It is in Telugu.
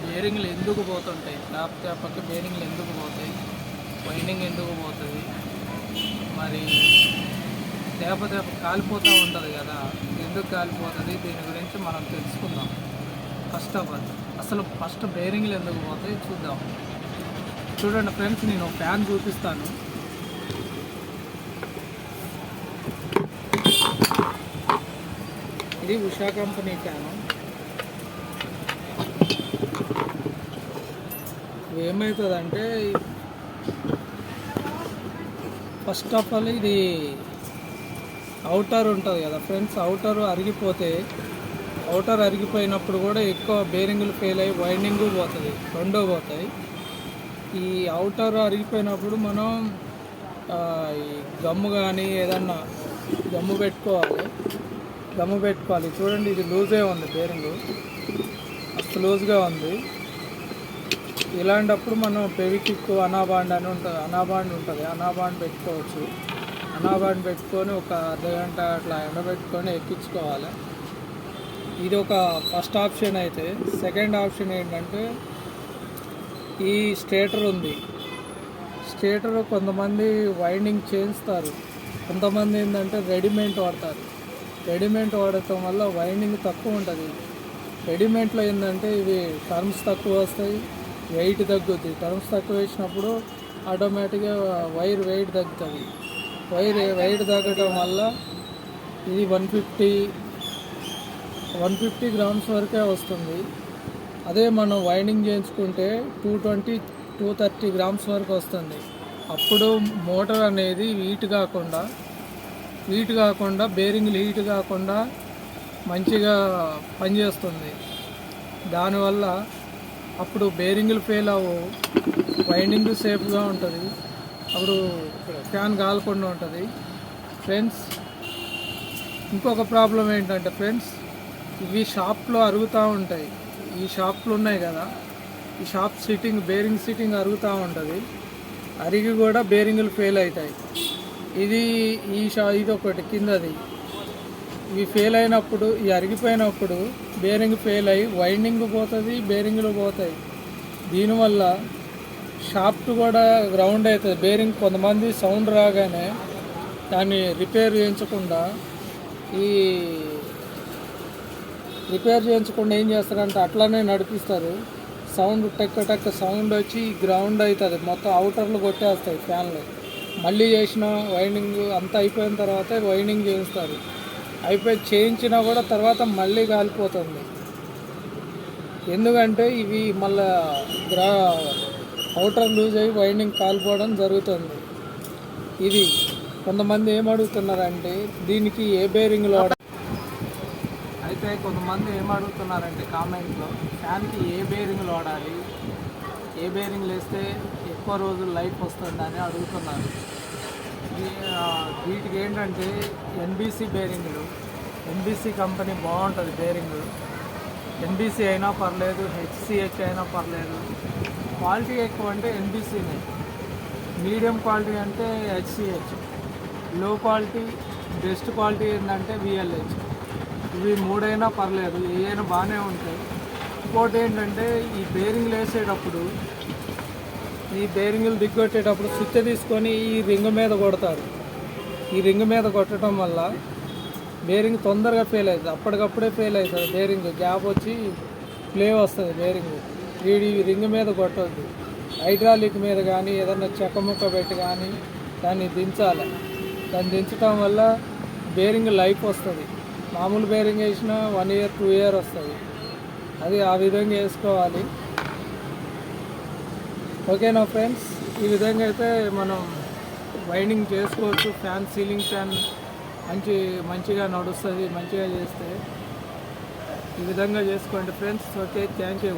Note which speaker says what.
Speaker 1: బేరింగ్లు ఎందుకు పోతుంటాయి, లేకపోతే ఆ పక్క బేరింగ్లు ఎందుకు పోతాయి, వైండింగ్ ఎందుకు పోతుంది, మరి లేకపోతే కాలిపోతూ ఉంటుంది కదా, ఎందుకు కాలిపోతుంది, దీని గురించి మనం తెలుసుకుందాం. ఫస్ట్ ఆఫ్ ఆల్ అసలు ఫస్ట్ బేరింగ్లు ఎందుకు పోతాయి చూద్దాం. చూడండి ఫ్రెండ్స్, నేను ఫ్యాన్ చూపిస్తాను. ఇది ఉషా కంపెనీ ఫ్యాను. ఏమవుతుందంటే ఫస్ట్ ఆఫ్ ఆల్ ఇది అవుటర్ ఉంటుంది కదా ఫ్రెండ్స్, అవుటర్ అరిగిపోయినప్పుడు కూడా ఎక్కువ బేరింగ్లు ఫెయిల్ అయ్యి వైండింగ్ పోతుంది, రెండో పోతాయి. ఈ అవుటర్ అరిగిపోయినప్పుడు మనం ఈ గమ్ము కానీ ఏదన్నా గమ్ము పెట్టుకోవాలి. చూడండి, ఇది లూజే ఉంది, బేరింగ్ మస్తు లూజ్గా ఉంది. ఇలాంటప్పుడు మనం ఫెవిక్విక్ అనాబాండ్ ఉంటుంది, అనాబాండ్ పెట్టుకోవచ్చు. అనాబాండ్ పెట్టుకొని ఒక అర్ధగంట అట్లా ఎండబెట్టుకొని ఎక్కించుకోవాలి. ఇది ఒక ఫస్ట్ ఆప్షన్. అయితే సెకండ్ ఆప్షన్ ఏంటంటే ఈ స్టేటర్ ఉంది. స్టేటర్ కొంతమంది వైండింగ్ చేయిస్తారు, కొంతమంది ఏంటంటే రెడీమేడ్ వాడతారు. రెడీమేడ్ వాడటం వల్ల వైండింగ్ తక్కువ ఉంటుంది. రెడీమేడ్లో ఏంటంటే ఇవి టర్మ్స్ తక్కువ వస్తాయి, వెయిట్ తగ్గుద్ది. టర్మ్స్ తక్కువ వేసినప్పుడు ఆటోమేటిక్గా వైర్ వెయిట్ తగ్గుతుంది. వెయిట్ తగ్గడం వల్ల ఇది 150 గ్రామ్స్ వరకే వస్తుంది. అదే మనం వైండింగ్ చేయించుకుంటే 220-230 గ్రామ్స్ వరకు వస్తుంది. అప్పుడు మోటార్ అనేది హీట్ కాకుండా బేరింగ్లు హీట్ కాకుండా మంచిగా పనిచేస్తుంది. దానివల్ల అప్పుడు బేరింగ్లు ఫెయిల్ అవ్వవు, వైండింగ్ సేఫ్గా ఉంటుంది, అప్పుడు ఫ్యాన్ కాలకుండా ఉంటుంది. ఫ్రెండ్స్, ఇంకొక ప్రాబ్లం ఏంటంటే ఫ్రెండ్స్, ఇవి షాప్లో అరుగుతూ ఉంటాయి. ఈ షాప్లు ఉన్నాయి కదా, ఈ షాప్ బేరింగ్ సిట్టింగ్ అరుగుతూ ఉంటుంది. అరిగి కూడా బేరింగ్లు ఫెయిల్ అవుతాయి. ఇది ఒకటి కిందది. ఇవి ఫెయిల్ అయినప్పుడు, ఈ అరిగిపోయినప్పుడు బేరింగ్ ఫెయిల్ అయ్యి వైండింగ్ పోతుంది, బేరింగ్లు పోతాయి. దీనివల్ల షాఫ్ట్ కూడా గ్రౌండ్ అవుతుంది. బేరింగ్ కొంతమంది సౌండ్ రాగానే దాన్ని రిపేర్ చేయించకుండా ఏం చేస్తారంటే అట్లానే నడిపిస్తారు. సౌండ్ టెక్క సౌండ్ వచ్చి గ్రౌండ్ అవుతుంది, మొత్తం అవుటర్లు కొట్టేస్తాయి ఫ్యాన్లు. మళ్ళీ చేసిన వైండింగ్ అంతా అయిపోయిన తర్వాత వైండింగ్ చేయిస్తారు. చేయించినా కూడా తర్వాత మళ్ళీ కాలిపోతుంది. ఎందుకంటే ఇవి మళ్ళీ అవుటర్ లూజ్ అయ్యి వైండింగ్ కాలిపోవడం జరుగుతుంది. ఇది కొంతమంది ఏమడుగుతున్నారంటే దీనికి ఏ బేరింగ్లో కొంతమంది ఏమడుగుతున్నారంటే కామెంట్లో, ఫ్యాన్కి ఏ బేరింగ్లు వాడాలి, ఏ బేరింగ్లు వేస్తే ఎక్కువ రోజులు లైఫ్ వస్తుందని అడుగుతున్నారు. వీటికి ఏంటంటే ఎన్బీసీ బేరింగ్లు, ఎన్బీసీ కంపెనీ బాగుంటుంది బేరింగ్. ఎన్బీసీ అయినా పర్లేదు, హెచ్సిహెచ్ అయినా పర్లేదు. క్వాలిటీ ఎక్కువ అంటే ఎన్బీసీనే, మీడియం క్వాలిటీ అంటే హెచ్సిహెచ్, లో క్వాలిటీ బెస్ట్ క్వాలిటీ ఏంటంటే విఎల్హెచ్. ఇవి మూడైనా పర్లేదు, ఏవైనా బాగానే ఉంటాయి. ఇంకోటి ఏంటంటే ఈ బేరింగ్లు వేసేటప్పుడు, ఈ బేరింగ్లు దిగ్గొట్టేటప్పుడు స్విచ్ తీసుకొని ఈ రింగ్ మీద కొడతారు. ఈ రింగ్ మీద కొట్టడం వల్ల బేరింగ్ తొందరగా ఫెయిల్ అవుతుంది, అప్పటికప్పుడే ఫెయిల్ అవుతుంది. బేరింగ్ గ్యాప్ వచ్చి ప్లే వస్తుంది బేరింగ్. ఈ రింగ్ మీద కొట్టద్దు. హైడ్రాలిక్ మీద కానీ ఏదన్నా చెక్క ముక్క పెట్టి కానీ దాన్ని దించాలి. దాన్ని దించడం వల్ల బేరింగ్ లైఫ్ వస్తుంది. మామూలు బేరింగ్ వేసినా 1 year 2 year వస్తుంది. అది ఆ విధంగా వేసుకోవాలి. ఓకేనా ఫ్రెండ్స్, ఈ విధంగా అయితే మనం వైండింగ్ చేసుకోవచ్చు. ఫ్యాన్, సీలింగ్ ఫ్యాన్ మంచిగా నడుస్తుంది. మంచిగా చేస్తే ఈ విధంగా చేసుకోండి ఫ్రెండ్స్. Okay, thank you.